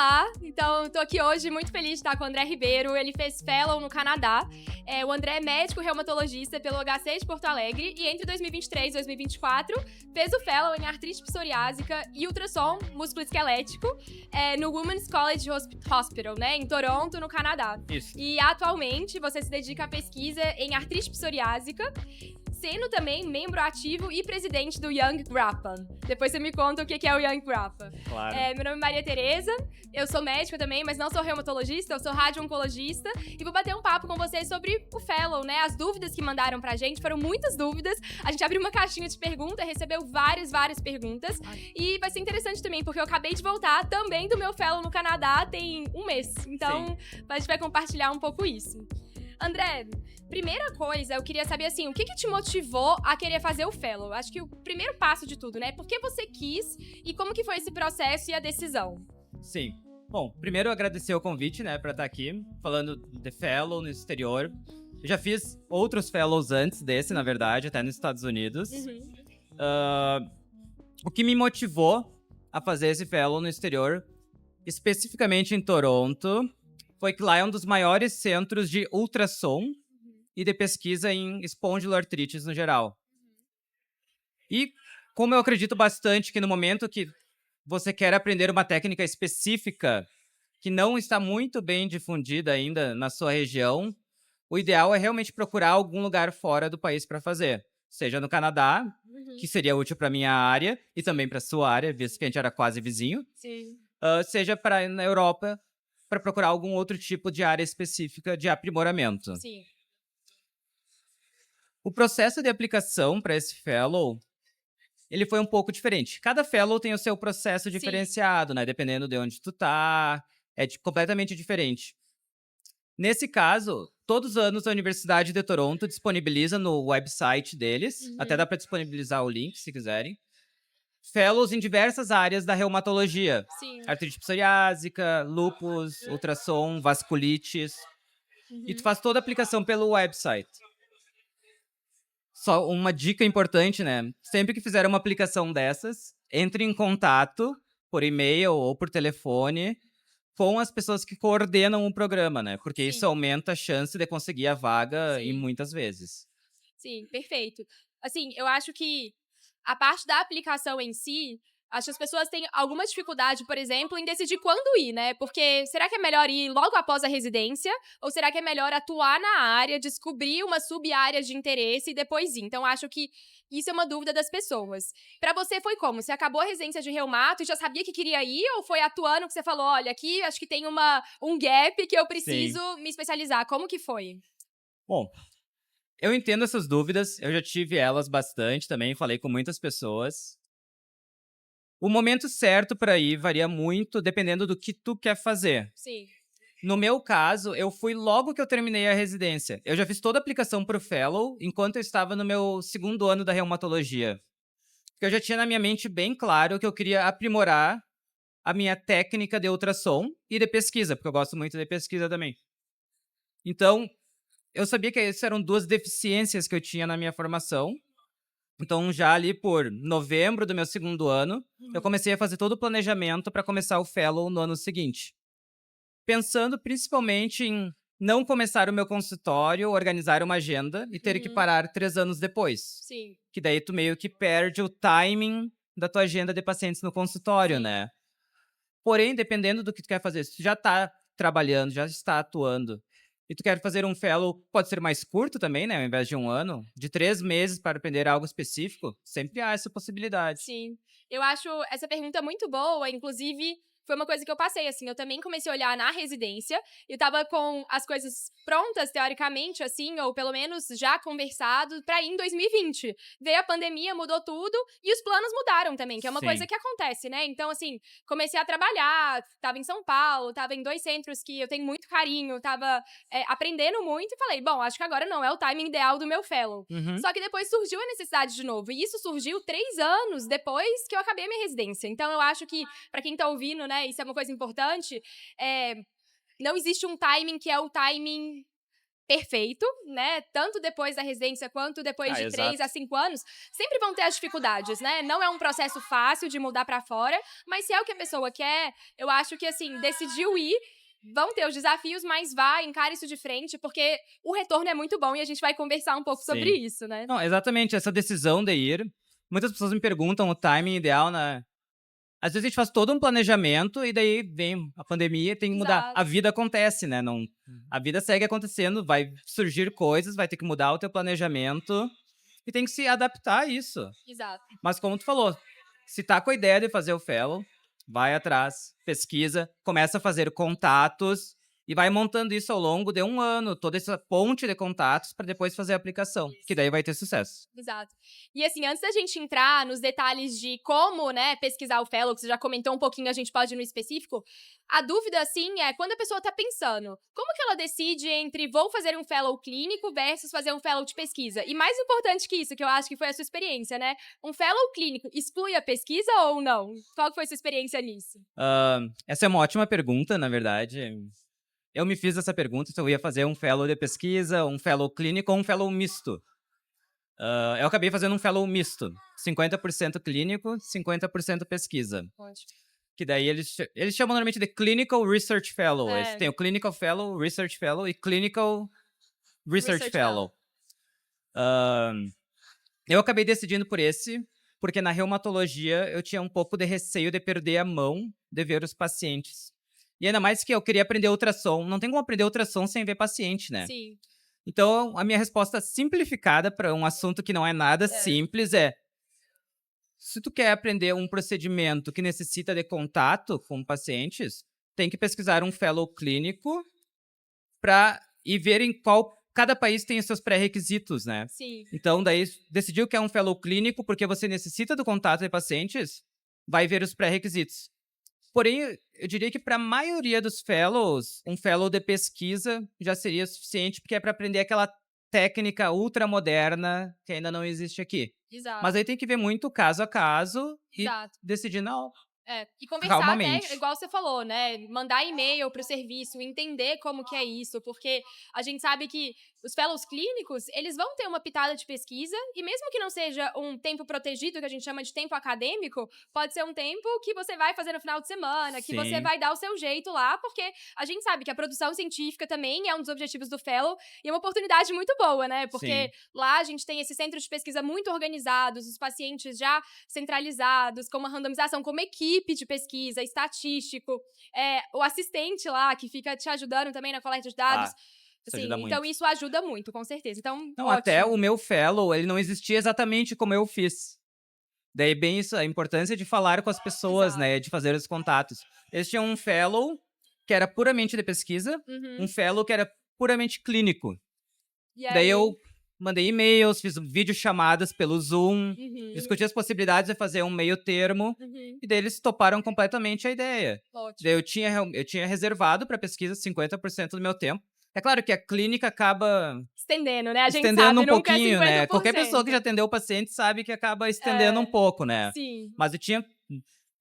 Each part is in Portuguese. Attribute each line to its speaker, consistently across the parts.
Speaker 1: Olá, então estou aqui hoje muito feliz de estar com o André Ribeiro. Ele fez Fellow no Canadá. O André é médico reumatologista pelo HC de Porto Alegre e entre 2023 e 2024 fez o Fellow em artrite psoriásica e ultrassom músculo-esquelético no Women's College Hospital, né, em Toronto, no Canadá.
Speaker 2: Isso.
Speaker 1: E atualmente você se dedica à pesquisa em artrite psoriásica, sendo também membro ativo e presidente do Young Grappa. Depois você me conta o que é o Young Grappa.
Speaker 2: Claro.
Speaker 1: Meu nome é Maria Tereza, eu sou médica também, mas não sou reumatologista, eu sou radio-oncologista e vou bater um papo com vocês sobre o Fellow, né? As dúvidas que mandaram pra gente, foram muitas dúvidas. A gente abriu uma caixinha de perguntas, recebeu várias perguntas. E vai ser interessante também, porque eu acabei de voltar também do meu Fellow no Canadá tem um mês. Então, a gente vai compartilhar um pouco isso. André, primeira coisa, eu queria saber assim, o que te motivou a querer fazer o Fellow? Acho que o primeiro passo de tudo, né? Por que você quis e como que foi esse processo e a decisão?
Speaker 2: Sim. Bom, primeiro agradecer o convite, né, pra estar aqui, falando de Fellow no exterior. Eu já fiz outros Fellows antes desse, na verdade, até nos Estados Unidos. O que me motivou a fazer esse Fellow no exterior, especificamente em Toronto, foi que lá é um dos maiores centros de ultrassom e de pesquisa em espondiloartrites no geral. E como eu acredito bastante que no momento que você quer aprender uma técnica específica que não está muito bem difundida ainda na sua região, o ideal é realmente procurar algum lugar fora do país para fazer. Seja no Canadá, que seria útil para minha área e também para sua área, visto que a gente era quase vizinho.
Speaker 1: Sim.
Speaker 2: Seja na Europa, para procurar algum outro tipo de área específica de aprimoramento.
Speaker 1: Sim.
Speaker 2: O processo de aplicação para esse Fellow, ele foi um pouco diferente. Cada Fellow tem o seu processo diferenciado, né? Dependendo de onde tu tá, completamente diferente. Nesse caso, todos os anos a Universidade de Toronto disponibiliza no website deles, até dá para disponibilizar o link, se quiserem, Fellows em diversas áreas da reumatologia.
Speaker 1: Sim.
Speaker 2: Artrite psoriásica, lúpus, ultrassom, vasculites. E tu faz toda a aplicação pelo website. Só uma dica importante, né? Sempre que fizer uma aplicação dessas, entre em contato por e-mail ou por telefone com as pessoas que coordenam o programa, né? Porque isso aumenta a chance de conseguir a vaga e muitas vezes.
Speaker 1: Sim, perfeito. Assim, eu acho que a parte da aplicação em si, acho que as pessoas têm alguma dificuldade, por exemplo, em decidir quando ir, né? Porque será que é melhor ir logo após a residência? Ou será que é melhor atuar na área, descobrir uma sub-área de interesse e depois ir? Então, acho que isso é uma dúvida das pessoas. Pra você foi como? Você acabou a residência de reumato e já sabia que queria ir? Ou foi atuando que você falou, olha, aqui acho que tem um gap que eu preciso me especializar? Como que foi?
Speaker 2: Bom, eu entendo essas dúvidas, eu já tive elas bastante também, falei com muitas pessoas. O momento certo para ir varia muito dependendo do que tu quer fazer.
Speaker 1: Sim.
Speaker 2: No meu caso, eu fui logo que eu terminei a residência. Eu já fiz toda a aplicação pro Fellow enquanto eu estava no meu segundo ano da reumatologia. Porque eu já tinha na minha mente bem claro que eu queria aprimorar a minha técnica de ultrassom e de pesquisa, porque eu gosto muito de pesquisa também. Então, eu sabia que essas eram duas deficiências que eu tinha na minha formação. Então, já ali por novembro do meu segundo ano, eu comecei a fazer todo o planejamento para começar o Fellow no ano seguinte. Pensando principalmente em não começar o meu consultório, organizar uma agenda e ter que parar 3 anos depois.
Speaker 1: Sim.
Speaker 2: Que daí tu meio que perde o timing da tua agenda de pacientes no consultório, né? Porém, dependendo do que tu quer fazer, se tu já tá trabalhando, já está atuando, e tu quer fazer um Fellow, pode ser mais curto também, né? Ao invés de 1 ano, de 3 meses para aprender algo específico, sempre há essa possibilidade.
Speaker 1: Sim. Eu acho essa pergunta muito boa, inclusive foi uma coisa que eu passei, assim, eu também comecei a olhar na residência, eu tava com as coisas prontas, teoricamente, assim, ou pelo menos já conversado, pra ir em 2020. Veio a pandemia, mudou tudo, e os planos mudaram também, que é uma coisa que acontece, né? Então, assim, comecei a trabalhar, tava em São Paulo, tava em 2 centros que eu tenho muito carinho, tava aprendendo muito, e falei, bom, acho que agora não é o timing ideal do meu Fellow. Só que depois surgiu a necessidade de novo, e isso surgiu 3 anos depois que eu acabei a minha residência. Então, eu acho que, pra quem tá ouvindo, né, isso é uma coisa importante, não existe um timing que é o timing perfeito, né? Tanto depois da residência quanto depois de 3 a 5 anos, sempre vão ter as dificuldades, né? Não é um processo fácil de mudar pra fora, mas se é o que a pessoa quer, eu acho que, assim, decidiu ir, vão ter os desafios, mas vai, encara isso de frente, porque o retorno é muito bom e a gente vai conversar um pouco sobre
Speaker 2: Sim.
Speaker 1: isso, né?
Speaker 2: Não, exatamente, essa decisão de ir. Muitas pessoas me perguntam o timing ideal, né? Às vezes a gente faz todo um planejamento e daí vem a pandemia e tem que mudar.
Speaker 1: Exato.
Speaker 2: A vida acontece, né? Não, a vida segue acontecendo, vai surgir coisas, vai ter que mudar o teu planejamento e tem que se adaptar a isso.
Speaker 1: Exato.
Speaker 2: Mas como tu falou, se tá com a ideia de fazer o fellow, vai atrás, pesquisa, começa a fazer contatos e vai montando isso ao longo de 1 ano, toda essa ponte de contatos para depois fazer a aplicação, que daí vai ter sucesso.
Speaker 1: Exato. E assim, antes da gente entrar nos detalhes de como, né, pesquisar o fellow, que você já comentou um pouquinho, a gente pode ir no específico, a dúvida, assim, é quando a pessoa tá pensando, como que ela decide entre vou fazer um fellow clínico versus fazer um fellow de pesquisa? E mais importante que isso, que eu acho que foi a sua experiência, né? Um fellow clínico exclui a pesquisa ou não? Qual que foi a sua experiência nisso?
Speaker 2: Essa é uma ótima pergunta, na verdade. Eu me fiz essa pergunta se eu ia fazer um fellow de pesquisa, um fellow clínico ou um fellow misto. Eu acabei fazendo um fellow misto, 50% clínico, 50% pesquisa.
Speaker 1: Ótimo.
Speaker 2: Que daí eles chamam normalmente de Clinical Research Fellow.
Speaker 1: É.
Speaker 2: Tem o Clinical Fellow, Research Fellow e Clinical Research Fellow. Eu acabei decidindo por esse, porque na reumatologia eu tinha um pouco de receio de perder a mão de ver os pacientes. E ainda mais que eu queria aprender ultrassom. Não tem como aprender ultrassom sem ver paciente, né?
Speaker 1: Sim.
Speaker 2: Então, a minha resposta simplificada para um assunto que não é nada simples é: se tu quer aprender um procedimento que necessita de contato com pacientes, tem que pesquisar um fellow clínico e ver em qual cada país tem os seus pré-requisitos, né?
Speaker 1: Sim.
Speaker 2: Então, daí, decidiu que é um fellow clínico porque você necessita do contato de pacientes, vai ver os pré-requisitos. Porém, eu diria que para a maioria dos fellows, um fellow de pesquisa já seria suficiente, porque é para aprender aquela técnica ultramoderna que ainda não existe aqui.
Speaker 1: Exato.
Speaker 2: Mas aí tem que ver muito caso a caso e
Speaker 1: Exato.
Speaker 2: decidir não.
Speaker 1: E conversar até,
Speaker 2: Calmamente.
Speaker 1: igual você falou, né? Mandar e-mail pro serviço, entender como que é isso, porque a gente sabe que os fellows clínicos, eles vão ter uma pitada de pesquisa, e mesmo que não seja um tempo protegido, que a gente chama de tempo acadêmico, pode ser um tempo que você vai fazer no final de semana, que você
Speaker 2: Sim.
Speaker 1: vai dar o seu jeito lá, porque a gente sabe que a produção científica também é um dos objetivos do fellow, e é uma oportunidade muito boa, né? Porque
Speaker 2: Sim.
Speaker 1: lá a gente tem esses centros de pesquisa muito organizados, os pacientes já centralizados, com uma randomização, com uma equipe de pesquisa, estatístico, o assistente lá, que fica te ajudando também na coleta de dados.
Speaker 2: Isso
Speaker 1: Assim,
Speaker 2: ajuda
Speaker 1: então
Speaker 2: muito.
Speaker 1: isso ajuda muito, com certeza. Então,
Speaker 2: Não,
Speaker 1: ótimo.
Speaker 2: até o meu fellow, ele não existia exatamente como eu fiz. Daí, bem isso, a importância de falar com as pessoas,
Speaker 1: Exato.
Speaker 2: né? De fazer os contatos. Eles tinham um fellow que era puramente de pesquisa,
Speaker 1: Uhum.
Speaker 2: um fellow que era puramente clínico.
Speaker 1: E
Speaker 2: Daí
Speaker 1: aí,
Speaker 2: eu mandei e-mails, fiz videochamadas pelo Zoom,
Speaker 1: Uhum.
Speaker 2: discuti as possibilidades de fazer um meio termo,
Speaker 1: Uhum.
Speaker 2: e daí eles toparam completamente a ideia.
Speaker 1: Ótimo.
Speaker 2: Daí eu tinha reservado para pesquisa 50% do meu tempo. É claro que a clínica acaba
Speaker 1: Estendendo, né? A gente
Speaker 2: estendendo
Speaker 1: sabe,
Speaker 2: um
Speaker 1: nunca é
Speaker 2: pouquinho,
Speaker 1: 50%.
Speaker 2: né? Qualquer pessoa que já atendeu o paciente sabe que acaba estendendo um pouco, né?
Speaker 1: Sim.
Speaker 2: Mas eu tinha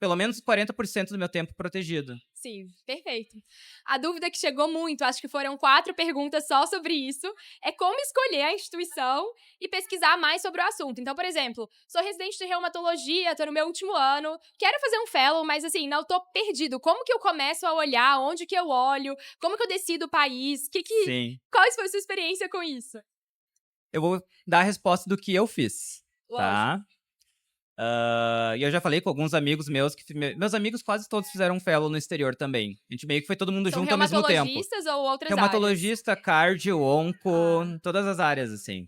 Speaker 2: pelo menos 40% do meu tempo protegido.
Speaker 1: Sim, perfeito. A dúvida que chegou muito, acho que foram 4 perguntas só sobre isso, é como escolher a instituição e pesquisar mais sobre o assunto. Então, por exemplo, sou residente de reumatologia, tô no meu último ano, quero fazer um fellow, mas assim, não tô perdido. Como que eu começo a olhar? Onde que eu olho? Como que eu decido o país?
Speaker 2: Sim.
Speaker 1: Qual foi a sua experiência com isso?
Speaker 2: Eu vou dar a resposta do que eu fiz,
Speaker 1: Lógico.
Speaker 2: tá? E eu já falei com alguns amigos meus, meus amigos quase todos fizeram um fellow no exterior também. A gente meio que foi todo mundo
Speaker 1: São
Speaker 2: junto ao mesmo tempo.
Speaker 1: reumatologistas ou outras áreas?
Speaker 2: Reumatologista, cardio, onco, todas as áreas, assim.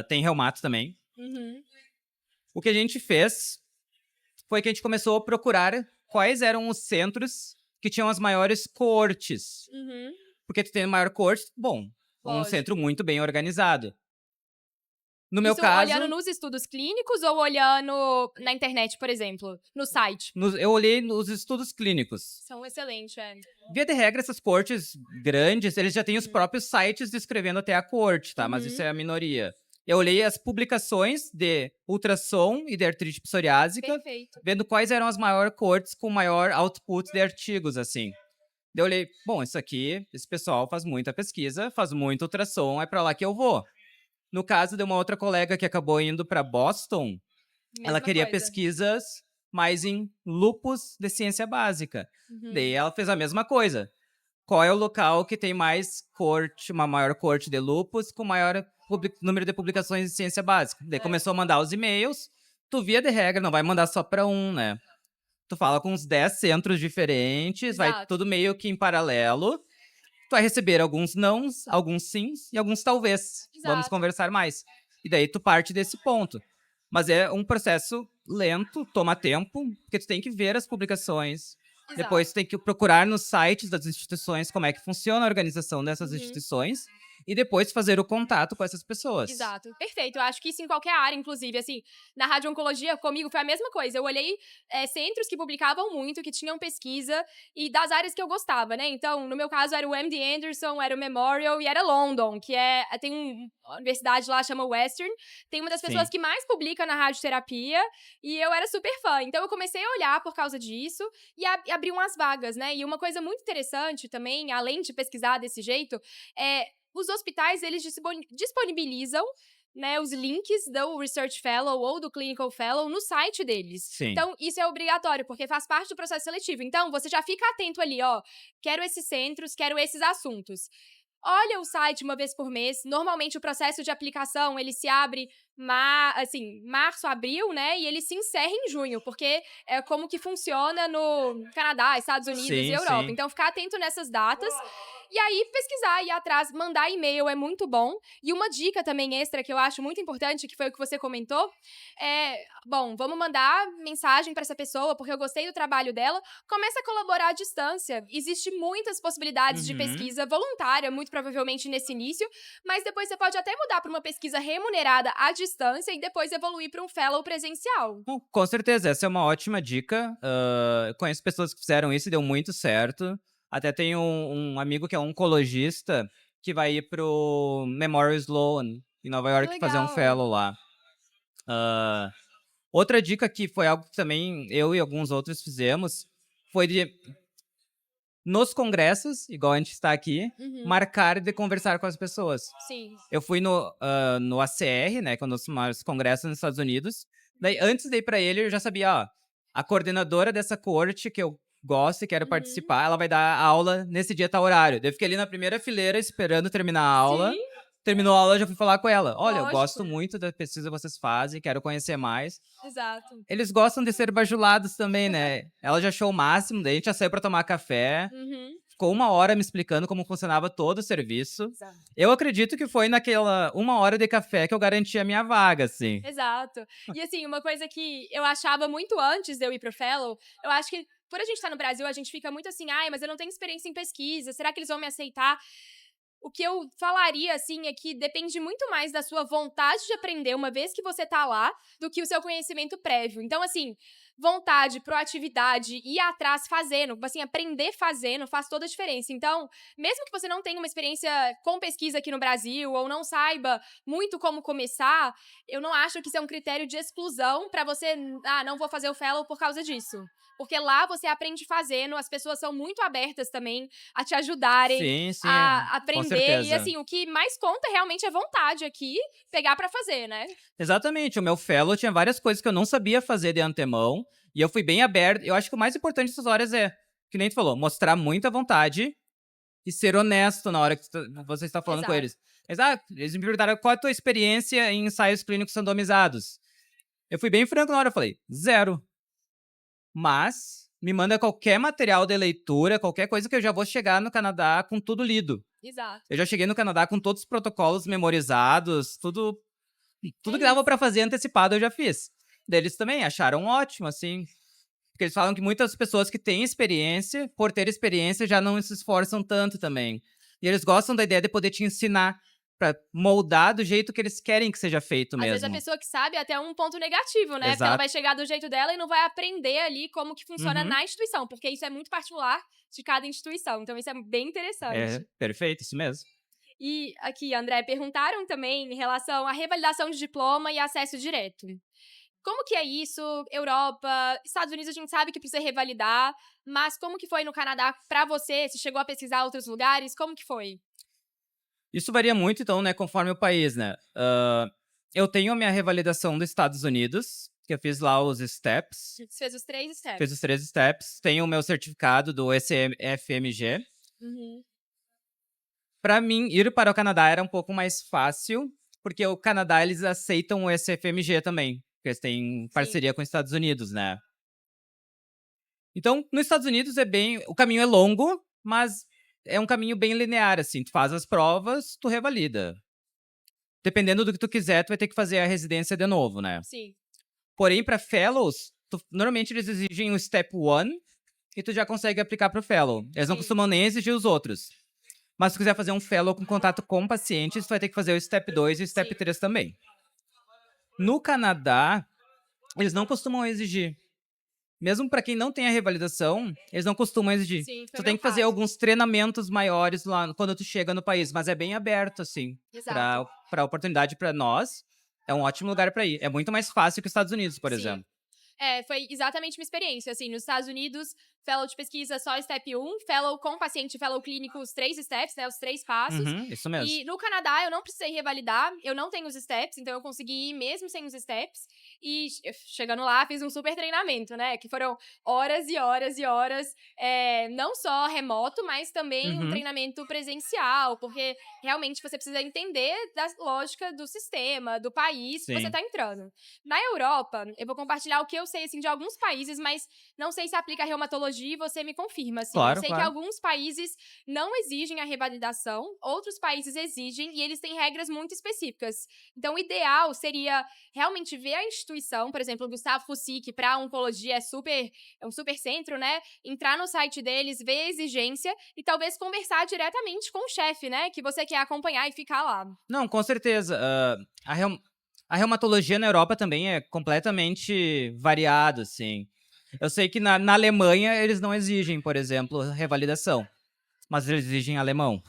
Speaker 2: Tem reumato também.
Speaker 1: Uhum.
Speaker 2: O que a gente fez foi que a gente começou a procurar quais eram os centros que tinham as maiores coortes.
Speaker 1: Uhum.
Speaker 2: Porque tu tem maior coorte, bom, um
Speaker 1: Lógico.
Speaker 2: centro muito bem organizado. No meu
Speaker 1: Isso
Speaker 2: caso,
Speaker 1: olhando nos estudos clínicos ou olhando na internet, por exemplo, no site?
Speaker 2: eu olhei nos estudos clínicos.
Speaker 1: São excelentes,
Speaker 2: Via de regra, essas coortes grandes, eles já têm os próprios sites descrevendo até a coorte, tá? Mas isso é a minoria. Eu olhei as publicações de ultrassom e de artrite psoriásica,
Speaker 1: Perfeito.
Speaker 2: vendo quais eram as maiores coortes com maior output de artigos, assim. Daí eu olhei, bom, isso aqui, esse pessoal faz muita pesquisa, faz muito ultrassom, é pra lá que eu vou. No caso de uma outra colega que acabou indo pra Boston, ela
Speaker 1: Mesma
Speaker 2: queria
Speaker 1: coisa.
Speaker 2: pesquisas mais em lupus de ciência básica. Daí
Speaker 1: Uhum.
Speaker 2: ela fez a mesma coisa. Qual é o local que tem mais corte, uma maior corte de lupus, com maior número de publicações de ciência básica? Daí começou a mandar os e-mails. Tu, via de regra, não vai mandar só pra um, né? Tu fala com uns 10 centros diferentes, vai
Speaker 1: Exato,
Speaker 2: tudo meio que em paralelo. Tu vai receber alguns nãos, alguns sims e alguns talvez. Vamos
Speaker 1: exato.
Speaker 2: conversar mais. E daí tu parte desse ponto. Mas é um processo lento, toma tempo, porque tu tem que ver as publicações.
Speaker 1: Exato.
Speaker 2: Depois tu tem que procurar nos sites das instituições como é que funciona a organização dessas
Speaker 1: Uhum.
Speaker 2: instituições e depois fazer o contato com essas pessoas.
Speaker 1: Exato, perfeito. Eu acho que isso em qualquer área, inclusive, assim, na radio-oncologia, comigo foi a mesma coisa. Eu olhei centros que publicavam muito, que tinham pesquisa, e das áreas que eu gostava, né? Então, no meu caso, era o MD Anderson, era o Memorial e era London, que tem uma universidade lá, chama Western. Tem uma das pessoas
Speaker 2: Sim.
Speaker 1: que mais publica na radioterapia, e eu era super fã. Então, eu comecei a olhar por causa disso, e abri umas vagas, né? E uma coisa muito interessante também, além de pesquisar desse jeito, é os hospitais, eles disponibilizam, né, os links do Research Fellow ou do Clinical Fellow no site deles.
Speaker 2: Sim.
Speaker 1: Então, isso é obrigatório, porque faz parte do processo seletivo. Então, você já fica atento ali, ó, quero esses centros, quero esses assuntos. Olha o site uma vez por mês. Normalmente, o processo de aplicação, ele se abre, março, abril, né, e ele se encerra em junho, porque é como que funciona no Canadá, Estados Unidos e
Speaker 2: Sim,
Speaker 1: Europa.
Speaker 2: sim.
Speaker 1: Então, ficar atento nessas datas. E aí, pesquisar, ir atrás, mandar e-mail é muito bom. E uma dica também extra que eu acho muito importante, que foi o que você comentou, bom, vamos mandar mensagem para essa pessoa, porque eu gostei do trabalho dela. Começa a colaborar à distância. Existem muitas possibilidades de
Speaker 2: Uhum.
Speaker 1: pesquisa voluntária, muito provavelmente nesse início, mas depois você pode até mudar para uma pesquisa remunerada à distância e depois evoluir para um fellow presencial.
Speaker 2: Bom, com certeza, essa é uma ótima dica. Eu conheço pessoas que fizeram isso e deu muito certo. Até tenho um amigo que é oncologista que vai ir pro Memorial Sloan, em Nova
Speaker 1: Que
Speaker 2: York, fazer um
Speaker 1: legal.
Speaker 2: fellow lá. Ah, outra dica que foi algo que também eu e alguns outros fizemos foi de, nos congressos, igual a gente está aqui,
Speaker 1: Uhum.
Speaker 2: marcar de conversar com as pessoas.
Speaker 1: Sim.
Speaker 2: Eu fui no ACR, né, que é um dos maiores congressos nos Estados Unidos. Daí, antes de ir pra ele, eu já sabia, ó, a coordenadora dessa corte que eu gosto e quero
Speaker 1: Uhum.
Speaker 2: participar, ela vai dar aula nesse dia, tal horário. Daí eu fiquei ali na primeira fileira esperando terminar a aula.
Speaker 1: Sim,
Speaker 2: Terminou a aula, eu já fui falar com ela. Olha, eu gosto
Speaker 1: lógico.
Speaker 2: muito da pesquisa que vocês fazem, quero conhecer mais.
Speaker 1: Exato.
Speaker 2: Eles gostam de ser bajulados também, né? Ela já achou o máximo, daí a gente já saiu pra tomar café.
Speaker 1: Uhum.
Speaker 2: Ficou 1 hora me explicando como funcionava todo o serviço.
Speaker 1: Exato.
Speaker 2: Eu acredito que foi naquela 1 hora de café que eu garanti a minha vaga, assim.
Speaker 1: Exato. E assim, uma coisa que eu achava muito antes de eu ir pro Fellow, eu acho que por a gente estar no Brasil, a gente fica muito assim, ai, mas eu não tenho experiência em pesquisa, será que eles vão me aceitar? O que eu falaria, assim, é que depende muito mais da sua vontade de aprender uma vez que você tá lá, do que o seu conhecimento prévio. Então, assim, vontade, proatividade, ir atrás fazendo, assim, aprender fazendo faz toda a diferença. Então, mesmo que você não tenha uma experiência com pesquisa aqui no Brasil, ou não saiba muito como começar, eu não acho que isso é um critério de exclusão pra você, não vou fazer o fellow por causa disso. Porque lá você aprende fazendo, as pessoas são muito abertas também a te ajudarem,
Speaker 2: Sim, sim,
Speaker 1: a
Speaker 2: com
Speaker 1: aprender. E
Speaker 2: certeza.
Speaker 1: assim, o que mais conta realmente é vontade aqui, pegar pra fazer, né?
Speaker 2: Exatamente, o meu fellow tinha várias coisas que eu não sabia fazer de antemão, e eu fui bem aberto. Eu acho que o mais importante dessas horas é, que nem tu falou, mostrar muita vontade e ser honesto na hora que você está falando com
Speaker 1: Exato.
Speaker 2: eles. Exato, eles me perguntaram qual é a tua experiência em ensaios clínicos randomizados. Eu fui bem franco na hora, eu falei, zero. Mas me manda qualquer material de leitura, qualquer coisa que eu já vou chegar no Canadá com tudo lido.
Speaker 1: Exato.
Speaker 2: Eu já cheguei no Canadá com todos os protocolos memorizados,
Speaker 1: É
Speaker 2: tudo que dava
Speaker 1: isso.
Speaker 2: pra fazer antecipado eu já fiz. Daí eles também acharam ótimo, assim. Porque eles falam que muitas pessoas que têm experiência, por ter experiência, já não se esforçam tanto também. E eles gostam da ideia de poder te ensinar pra moldar do jeito que eles querem que seja feito
Speaker 1: Às vezes a
Speaker 2: mesmo.
Speaker 1: pessoa que sabe é até um ponto negativo, né? Porque ela
Speaker 2: Exato.
Speaker 1: vai chegar do jeito dela e não vai aprender ali como que funciona
Speaker 2: Uhum.
Speaker 1: na instituição, porque isso é muito particular de cada instituição. Então isso é bem
Speaker 2: É,
Speaker 1: interessante.
Speaker 2: perfeito, isso mesmo.
Speaker 1: E aqui, André, perguntaram também em relação à revalidação de diploma e acesso direto. Como que é isso? Europa, Estados Unidos a gente sabe que precisa revalidar, mas como que foi no Canadá pra você? Você chegou a pesquisar outros lugares? Como que foi?
Speaker 2: Isso varia muito, então, né, conforme o país, né? Eu tenho a minha revalidação dos Estados Unidos, que eu fiz lá os steps,
Speaker 1: Você fez os 3
Speaker 2: fiz
Speaker 1: steps.
Speaker 2: os 3 steps. Tenho o meu certificado do ECFMG.
Speaker 1: Uhum.
Speaker 2: Para mim, ir para o Canadá era um pouco mais fácil, porque o Canadá, eles aceitam o ECFMG também, porque eles têm
Speaker 1: Sim,
Speaker 2: parceria com os Estados Unidos, né? Então, nos Estados Unidos o caminho é longo, mas é um caminho bem linear, assim. Tu faz as provas, tu revalida. Dependendo do que tu quiser, tu vai ter que fazer a residência de novo, né?
Speaker 1: sim.
Speaker 2: Porém, para fellows, normalmente eles exigem o Step 1 e tu já consegue aplicar pro fellow. Eles não
Speaker 1: Sim.
Speaker 2: costumam nem exigir os outros. Mas se tu quiser fazer um fellow com contato com pacientes, tu vai ter que fazer o Step 2 e o Step
Speaker 1: Sim.
Speaker 2: 3 também. No Canadá, eles não costumam exigir. Mesmo para quem não tem a revalidação, eles não costumam exigir.
Speaker 1: Sim, foi
Speaker 2: Tu
Speaker 1: o
Speaker 2: tem
Speaker 1: meu
Speaker 2: que fazer
Speaker 1: caso.
Speaker 2: alguns treinamentos maiores lá quando tu chega no país, mas é bem aberto, assim,
Speaker 1: Exato.
Speaker 2: para oportunidade para nós. É um ótimo lugar para ir. É muito mais fácil que os Estados Unidos, por
Speaker 1: Sim.
Speaker 2: exemplo.
Speaker 1: Foi exatamente uma experiência, assim, nos Estados Unidos, fellow de pesquisa só step 1, fellow com paciente, fellow clínico, os 3 steps, né, os 3 passos.
Speaker 2: Uhum, isso mesmo.
Speaker 1: E no Canadá eu não precisei revalidar, eu não tenho os steps, então eu consegui ir mesmo sem os steps. E chegando lá, fiz um super treinamento, né, que foram horas e horas e horas, não só remoto, mas também um
Speaker 2: Uhum,
Speaker 1: treinamento presencial, porque realmente você precisa entender da lógica do sistema, do país que você
Speaker 2: sim.
Speaker 1: tá entrando. Na Europa, eu vou compartilhar o que eu sei, assim, de alguns países, mas não sei se aplica a reumatologia e você me confirma, assim. Eu
Speaker 2: Claro,
Speaker 1: sei que
Speaker 2: claro.
Speaker 1: alguns países não exigem a revalidação, outros países exigem e eles têm regras muito específicas. Então, o ideal seria realmente ver a instituição, por exemplo, o Gustavo Fussi, que para oncologia é um super centro, né? Entrar no site deles, ver a exigência e talvez conversar diretamente com o chefe, né? Que você quer acompanhar e ficar lá.
Speaker 2: Não, com certeza. A reumatologia na Europa também é completamente variado, assim. Eu sei que na Alemanha eles não exigem, por exemplo, revalidação, mas eles exigem alemão,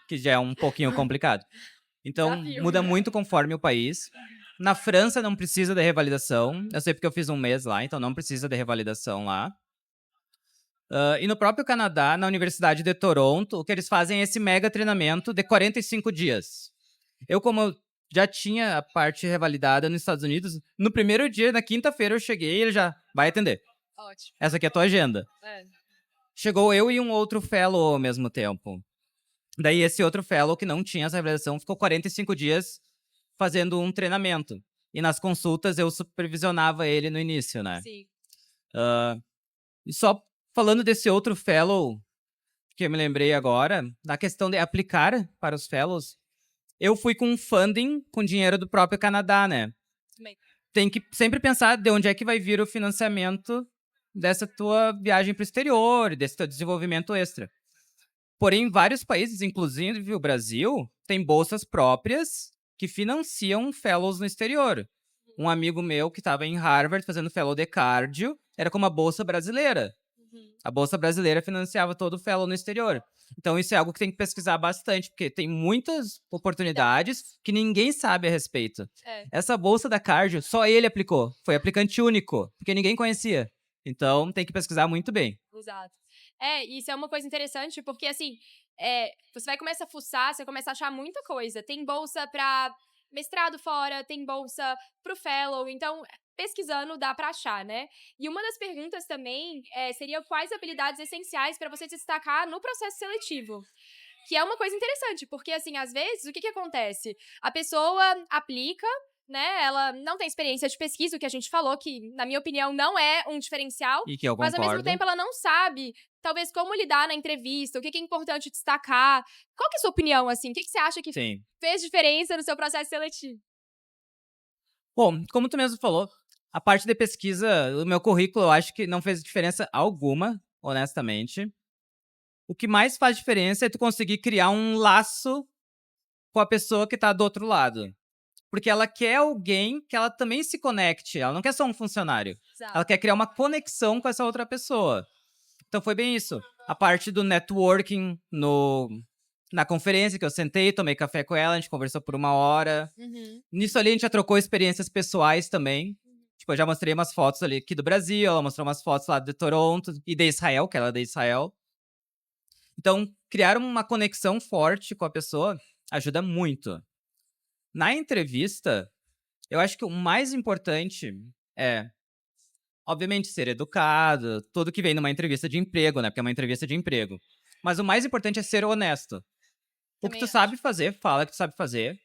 Speaker 2: que já é um pouquinho complicado. Então,
Speaker 1: Desafio.
Speaker 2: muda muito conforme o país. Na França não precisa de revalidação. Eu sei porque eu fiz um mês lá, então não precisa de revalidação lá. E no próprio Canadá, na Universidade de Toronto, o que eles fazem é esse mega treinamento de 45 dias. Como já tinha a parte revalidada nos Estados Unidos, no primeiro dia, na quinta-feira, eu cheguei e ele já vai atender.
Speaker 1: Ótimo.
Speaker 2: Essa aqui é a tua agenda.
Speaker 1: É.
Speaker 2: Chegou eu e um outro fellow ao mesmo tempo. Daí esse outro fellow que não tinha essa revalidação ficou 45 dias fazendo um treinamento. E nas consultas eu supervisionava ele no início, né?
Speaker 1: Sim.
Speaker 2: E só falando desse outro fellow, que eu me lembrei agora, na questão de aplicar para os fellows, eu fui com um funding com dinheiro do próprio Canadá, né?
Speaker 1: Também.
Speaker 2: Tem que sempre pensar de onde é que vai vir o financiamento dessa tua viagem para o exterior, desse teu desenvolvimento extra. Porém, vários países, inclusive o Brasil, têm bolsas próprias que financiam fellows no exterior. Um amigo meu que estava em Harvard fazendo fellow de cardio era com uma bolsa brasileira.
Speaker 1: Uhum.
Speaker 2: A bolsa brasileira financiava todo o fellow no exterior. Então isso é algo que tem que pesquisar bastante, porque tem muitas oportunidades que ninguém sabe a respeito.
Speaker 1: É.
Speaker 2: Essa bolsa da cardio, só ele aplicou. Foi aplicante único, porque ninguém conhecia. Então tem que pesquisar muito bem.
Speaker 1: Exato. Isso é uma coisa interessante, porque assim, você vai começar a fuçar, você começa a achar muita coisa. Tem bolsa pra mestrado fora, tem bolsa pro fellow, então pesquisando dá pra achar, né? E uma das perguntas também seria quais habilidades essenciais pra você se destacar no processo seletivo. Que é uma coisa interessante, porque assim, às vezes, o que que acontece? A pessoa aplica, né? Ela não tem experiência de pesquisa, o que a gente falou, que, na minha opinião, não é um diferencial,
Speaker 2: E que eu
Speaker 1: mas ao mesmo
Speaker 2: concordo.
Speaker 1: tempo ela não sabe, talvez, como lidar na entrevista, o que que é importante destacar. Qual que é a sua opinião, assim? O que que você acha que
Speaker 2: Sim.
Speaker 1: fez diferença no seu processo seletivo?
Speaker 2: Bom, como tu mesmo falou, a parte de pesquisa, o meu currículo, eu acho que não fez diferença alguma, honestamente. O que mais faz diferença é tu conseguir criar um laço com a pessoa que tá do outro lado. Porque ela quer alguém que ela também se conecte. Ela não quer só um funcionário. Ela
Speaker 1: Exato.
Speaker 2: quer criar uma conexão com essa outra pessoa. Então foi bem isso. A parte do networking na conferência que eu sentei, tomei café com ela, a gente conversou por 1 hora.
Speaker 1: Uhum.
Speaker 2: Nisso ali a gente já trocou experiências pessoais também. Tipo, eu já mostrei umas fotos ali aqui do Brasil, ela mostrou umas fotos lá de Toronto e de Israel, que ela é de Israel. Então, criar uma conexão forte com a pessoa ajuda muito. Na entrevista, eu acho que o mais importante é, obviamente, ser educado, tudo que vem numa entrevista de emprego, né? Porque é uma entrevista de emprego. Mas o mais importante é ser honesto. O que
Speaker 1: Também
Speaker 2: tu
Speaker 1: acho.
Speaker 2: sabe fazer, fala que tu sabe fazer.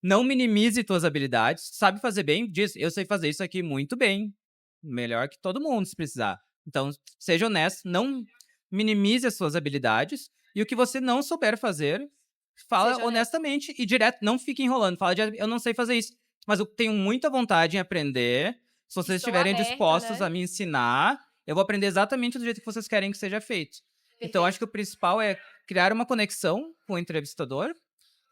Speaker 2: Não minimize tuas habilidades. Sabe fazer bem, diz, eu sei fazer isso aqui muito bem. Melhor que todo mundo, se precisar. Então, seja honesto, não minimize as suas habilidades. E o que você não souber fazer, fala
Speaker 1: Seja honesto.
Speaker 2: honestamente e direto, não fique enrolando. Fala, eu não sei fazer isso, mas eu tenho muita vontade em aprender. Se vocês
Speaker 1: Estou
Speaker 2: estiverem
Speaker 1: aberta,
Speaker 2: dispostos
Speaker 1: né?
Speaker 2: a me ensinar, eu vou aprender exatamente do jeito que vocês querem que seja feito. Então, acho que
Speaker 1: Perfeito.
Speaker 2: o principal é criar uma conexão com o entrevistador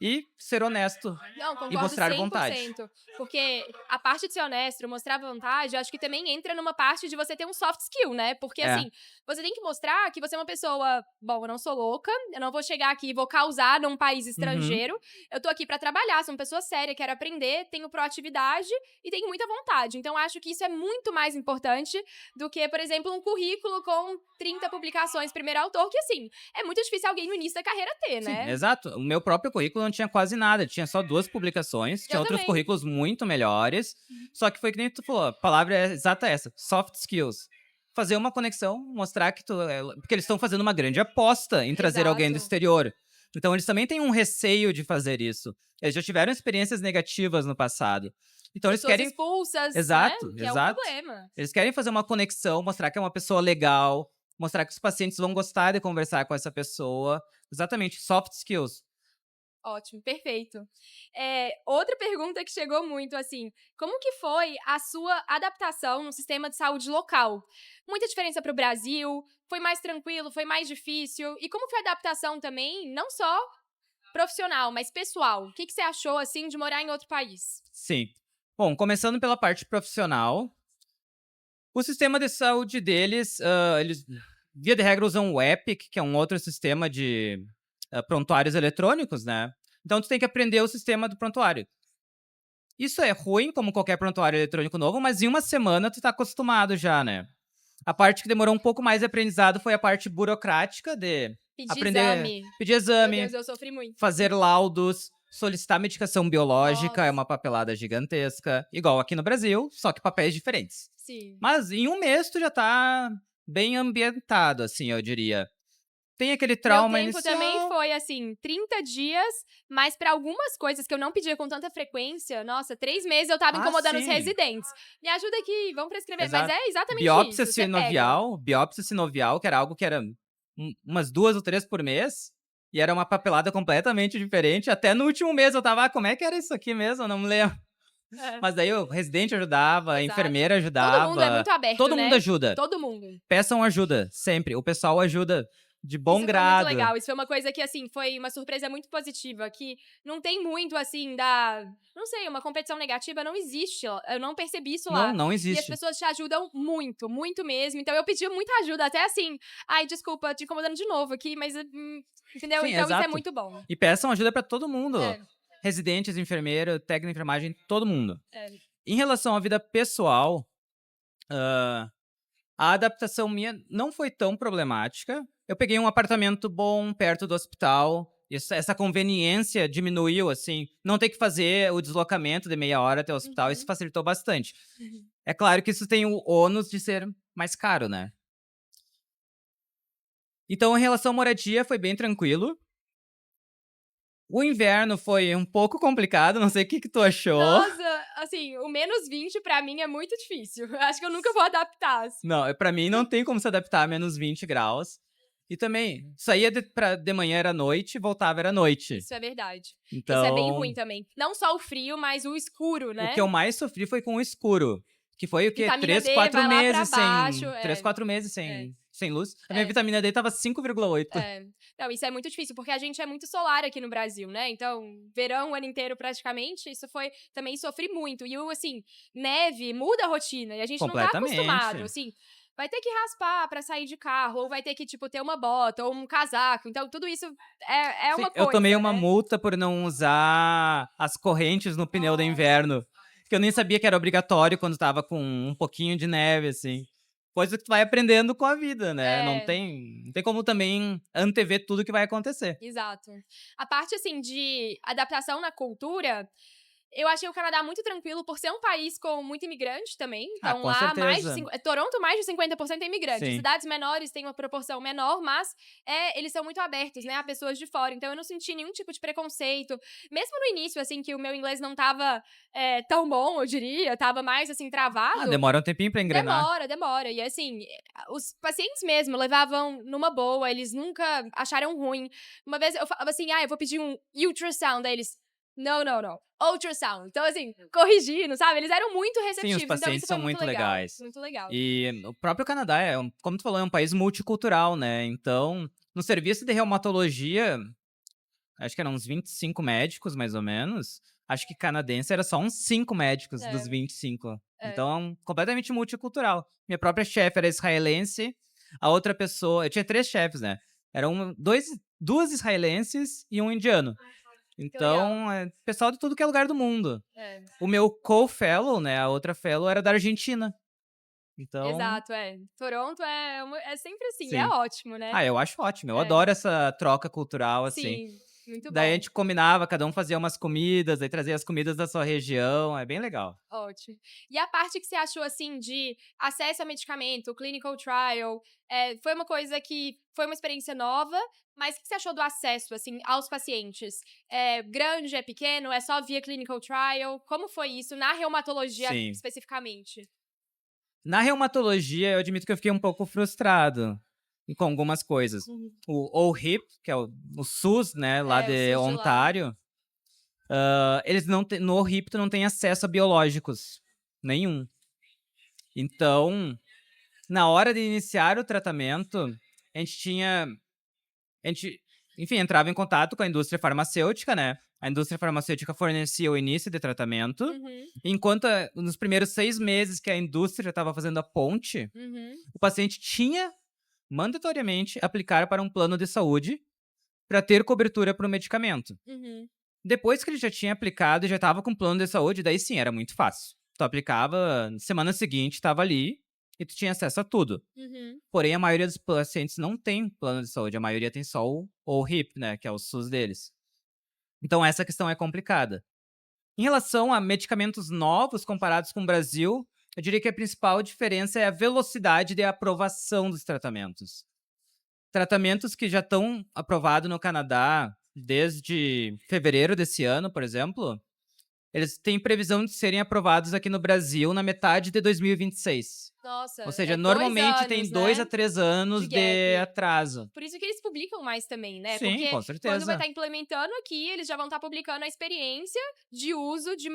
Speaker 2: e ser honesto
Speaker 1: Não,
Speaker 2: e
Speaker 1: concordo
Speaker 2: mostrar vontade.
Speaker 1: 100%. Porque a parte de ser honesto, mostrar vantagem, eu acho que também entra numa parte de você ter um soft skill, né? Porque,
Speaker 2: É.
Speaker 1: assim, você tem que mostrar que você é uma pessoa. Bom, eu não sou louca, eu não vou chegar aqui e vou causar num país
Speaker 2: Uhum.
Speaker 1: estrangeiro. Eu tô aqui pra trabalhar, sou uma pessoa séria, quero aprender, tenho proatividade e tenho muita vontade. Então, acho que isso é muito mais importante do que, por exemplo, um currículo com 30 publicações primeiro autor, que, assim, é muito difícil alguém no início da carreira ter,
Speaker 2: Sim,
Speaker 1: né?
Speaker 2: exato. O meu próprio currículo não tinha quase nada, tinha só 2 publicações, tinha
Speaker 1: Eu
Speaker 2: outros
Speaker 1: também.
Speaker 2: currículos muito melhores, só que foi que nem tu falou, a palavra é exata essa, soft skills. Fazer uma conexão, mostrar que tu porque eles estão fazendo uma grande aposta em trazer alguém do
Speaker 1: Exato.
Speaker 2: exterior. Então eles também têm um receio de fazer isso. Eles já tiveram experiências negativas no passado. Então eles
Speaker 1: Pessoas
Speaker 2: querem
Speaker 1: expulsas, né?
Speaker 2: exato,
Speaker 1: Que é o
Speaker 2: exato.
Speaker 1: problema.
Speaker 2: Eles querem fazer uma conexão, mostrar que é uma pessoa legal, mostrar que os pacientes vão gostar de conversar com essa pessoa. Exatamente, soft skills.
Speaker 1: Ótimo, perfeito. Outra pergunta que chegou muito, assim, como que foi a sua adaptação no sistema de saúde local? Muita diferença para o Brasil? Foi mais tranquilo? Foi mais difícil? E como foi a adaptação também, não só profissional, mas pessoal? O que que você achou, assim, de morar em outro país?
Speaker 2: Sim. Bom, começando pela parte profissional, o sistema de saúde deles, eles, via de regra, usam o Epic, que é um outro sistema de prontuários eletrônicos, né? Então, tu tem que aprender o sistema do prontuário. Isso é ruim, como qualquer prontuário eletrônico novo, mas em uma semana tu tá acostumado já, né? A parte que demorou um pouco mais de aprendizado foi a parte burocrática de
Speaker 1: Pedir
Speaker 2: aprender,
Speaker 1: exame.
Speaker 2: pedir
Speaker 1: Meu
Speaker 2: exame,
Speaker 1: Deus, eu sofri muito.
Speaker 2: fazer laudos, solicitar medicação biológica, é
Speaker 1: Nossa,
Speaker 2: uma papelada gigantesca, igual aqui no Brasil, só que papéis diferentes.
Speaker 1: sim.
Speaker 2: Mas em um mês tu já tá bem ambientado, assim, eu diria. Tem aquele
Speaker 1: Meu
Speaker 2: trauma
Speaker 1: tempo também
Speaker 2: inicial.
Speaker 1: foi, assim, 30 dias, mas para algumas coisas que eu não pedia com tanta frequência, nossa, 3 meses eu tava
Speaker 2: Ah,
Speaker 1: incomodando os
Speaker 2: sim,
Speaker 1: residentes. Me ajuda aqui, vamos prescrever. Mas
Speaker 2: exato.
Speaker 1: é exatamente isso, você pega.
Speaker 2: Biópsia sinovial, que era algo que era umas 2 ou 3 por mês, e era uma papelada completamente diferente. Até no último mês eu tava, como é que era isso aqui mesmo? Eu não me lembro.
Speaker 1: É,
Speaker 2: Mas daí o residente ajudava, a
Speaker 1: exato.
Speaker 2: enfermeira
Speaker 1: Todo mundo é
Speaker 2: ajudava,
Speaker 1: muito aberto,
Speaker 2: todo mundo
Speaker 1: né?
Speaker 2: ajuda.
Speaker 1: Todo mundo.
Speaker 2: Peçam ajuda, sempre. O pessoal ajuda de bom
Speaker 1: Isso foi muito
Speaker 2: grado.
Speaker 1: legal. Isso foi uma coisa que, assim, foi uma surpresa muito positiva. Que não tem muito, assim, não sei, uma competição negativa não existe. Eu não percebi isso
Speaker 2: Não,
Speaker 1: lá.
Speaker 2: não
Speaker 1: E as
Speaker 2: existe.
Speaker 1: pessoas te ajudam muito, muito mesmo. Então eu pedi muita ajuda. Até assim, ai, desculpa, te incomodando de novo aqui, mas. Entendeu?
Speaker 2: Sim,
Speaker 1: Então isso é
Speaker 2: exato.
Speaker 1: muito bom.
Speaker 2: E peçam ajuda pra todo mundo.
Speaker 1: É,
Speaker 2: Residentes, enfermeiro, técnico de enfermagem, todo mundo.
Speaker 1: é.
Speaker 2: Em relação à vida pessoal, a adaptação minha não foi tão problemática. Eu peguei um apartamento bom perto do hospital. Essa conveniência diminuiu, assim. Não ter que fazer o deslocamento de meia hora até o hospital, isso
Speaker 1: Uhum,
Speaker 2: facilitou bastante.
Speaker 1: uhum.
Speaker 2: É claro que isso tem o ônus de ser mais caro, né? Então, em relação à moradia, foi bem tranquilo. O inverno foi um pouco complicado, não sei o que que tu achou.
Speaker 1: Nossa, assim, o -20 pra mim é muito difícil. Eu acho que eu nunca vou adaptar, assim.
Speaker 2: Não, pra mim não tem como se adaptar a menos 20 graus. E também, saía de manhã era noite, voltava era noite.
Speaker 1: Isso é verdade. Isso é bem ruim
Speaker 2: Então,
Speaker 1: também. Não só o frio, mas o escuro,
Speaker 2: o
Speaker 1: né?
Speaker 2: que eu mais sofri foi com o escuro. Que foi o quê?
Speaker 1: Vitamina
Speaker 2: 3,
Speaker 1: D
Speaker 2: 4
Speaker 1: vai lá pra
Speaker 2: meses
Speaker 1: baixo.
Speaker 2: sem. 3, 4 meses
Speaker 1: É,
Speaker 2: sem luz. A minha
Speaker 1: é.
Speaker 2: vitamina D tava 5,8.
Speaker 1: Não, isso é muito difícil, porque a gente é muito solar aqui no Brasil, né? Então, verão o ano inteiro praticamente, isso foi. Também sofri muito. E assim, neve muda a rotina e a gente não tá acostumado.
Speaker 2: Completamente.
Speaker 1: Assim, vai ter que raspar pra sair de carro, ou vai ter que, tipo, ter uma bota ou um casaco. Então, tudo isso é
Speaker 2: Sim,
Speaker 1: uma
Speaker 2: eu tomei
Speaker 1: coisa,
Speaker 2: uma
Speaker 1: né?
Speaker 2: multa por não usar as correntes no pneu de
Speaker 1: Nossa.
Speaker 2: inverno. que eu nem sabia que era obrigatório quando tava com um pouquinho de neve, assim. Coisa que tu vai aprendendo com a vida, né? Não
Speaker 1: É.
Speaker 2: tem como também antever tudo que vai acontecer.
Speaker 1: Exato. A parte, assim, de adaptação na cultura, eu achei o Canadá muito tranquilo por ser um país com muito imigrante também.
Speaker 2: Ah,
Speaker 1: Então
Speaker 2: com
Speaker 1: lá,
Speaker 2: certeza.
Speaker 1: Toronto, mais de 50% é imigrante.
Speaker 2: Sim.
Speaker 1: Cidades menores têm uma proporção menor, mas eles são muito abertos, né, a pessoas de fora. Então eu não senti nenhum tipo de preconceito. Mesmo no início, assim, que o meu inglês não tava tão bom, eu diria, tava mais, assim,
Speaker 2: Ah,
Speaker 1: travado.
Speaker 2: demora um tempinho pra engrenar.
Speaker 1: Demora. E assim, os pacientes mesmo levavam numa boa, eles nunca acharam ruim. Uma vez eu falava assim, eu vou pedir um ultrasound, aí eles, não, ultrasound. Então assim, corrigindo, sabe? Eles eram muito
Speaker 2: Sim, os
Speaker 1: receptivos, então
Speaker 2: pacientes
Speaker 1: isso foi
Speaker 2: são muito
Speaker 1: legal,
Speaker 2: legais.
Speaker 1: muito legal.
Speaker 2: E o próprio Canadá como tu falou, é um país multicultural, né? Então, no serviço de reumatologia, acho que eram uns 25 médicos, mais ou menos. Acho que canadense era só uns 5 médicos dos
Speaker 1: É,
Speaker 2: 25.
Speaker 1: é.
Speaker 2: Então, completamente multicultural. Minha própria chefe era israelense, a outra pessoa. Eu tinha 3 chefes, né? Eram duas israelenses e um indiano.
Speaker 1: Que legal.
Speaker 2: Então, pessoal de tudo que é lugar do mundo.
Speaker 1: É.
Speaker 2: O meu co-fellow, né? A outra fellow era da Argentina. Então,
Speaker 1: Exato, é. Toronto é sempre assim, é
Speaker 2: sim.
Speaker 1: ótimo, né?
Speaker 2: Ah, eu acho ótimo. Eu
Speaker 1: É.
Speaker 2: adoro essa troca cultural, assim.
Speaker 1: Sim, muito
Speaker 2: Daí a
Speaker 1: bom.
Speaker 2: gente combinava, cada um fazia umas comidas, aí trazia as comidas da sua região, é bem legal.
Speaker 1: Ótimo. E a parte que você achou, assim, de acesso a medicamento, clinical trial, foi uma coisa que foi uma experiência nova, mas o que você achou do acesso, assim, aos pacientes? É grande, é pequeno, é só via clinical trial? Como foi isso na reumatologia
Speaker 2: Sim.
Speaker 1: especificamente?
Speaker 2: Na reumatologia, eu admito que eu fiquei um pouco frustrado com algumas coisas.
Speaker 1: Uhum.
Speaker 2: O OHIP, que é o SUS, né, lá
Speaker 1: É, o
Speaker 2: de
Speaker 1: SUS de lá.
Speaker 2: Ontário, eles não têm, no OHIP tu não tem acesso a biológicos nenhum. Então, na hora de iniciar o tratamento, a gente tinha a gente, enfim, entrava em contato com a indústria farmacêutica, né? A indústria farmacêutica fornecia o início de tratamento,
Speaker 1: Uhum,
Speaker 2: enquanto nos primeiros 6 meses que a indústria já estava fazendo a ponte,
Speaker 1: uhum,
Speaker 2: o paciente tinha, mandatoriamente, aplicar para um plano de saúde para ter cobertura para o medicamento.
Speaker 1: uhum,
Speaker 2: Depois que ele já tinha aplicado e já estava com plano de saúde, daí sim, era muito fácil. Tu aplicava, semana seguinte estava ali e tu tinha acesso a tudo.
Speaker 1: uhum.
Speaker 2: Porém, a maioria dos pacientes não tem plano de saúde, a maioria tem só o HIP, né, que é o SUS deles. Então essa questão é complicada. Em relação a medicamentos novos comparados com o Brasil, eu diria que a principal diferença é a velocidade de aprovação dos tratamentos. Tratamentos que já estão aprovados no Canadá desde fevereiro desse ano, por exemplo, eles têm previsão de serem aprovados aqui no Brasil na metade de 2026.
Speaker 1: Nossa,
Speaker 2: Ou seja,
Speaker 1: é 2
Speaker 2: normalmente tem
Speaker 1: anos,
Speaker 2: 2 a
Speaker 1: né,
Speaker 2: 3
Speaker 1: de
Speaker 2: anos de
Speaker 1: gap.
Speaker 2: atraso.
Speaker 1: Por isso que eles publicam mais também, né?
Speaker 2: Sim,
Speaker 1: Porque
Speaker 2: com
Speaker 1: quando vai
Speaker 2: certeza.
Speaker 1: estar implementando aqui, eles já vão estar publicando a experiência de uso de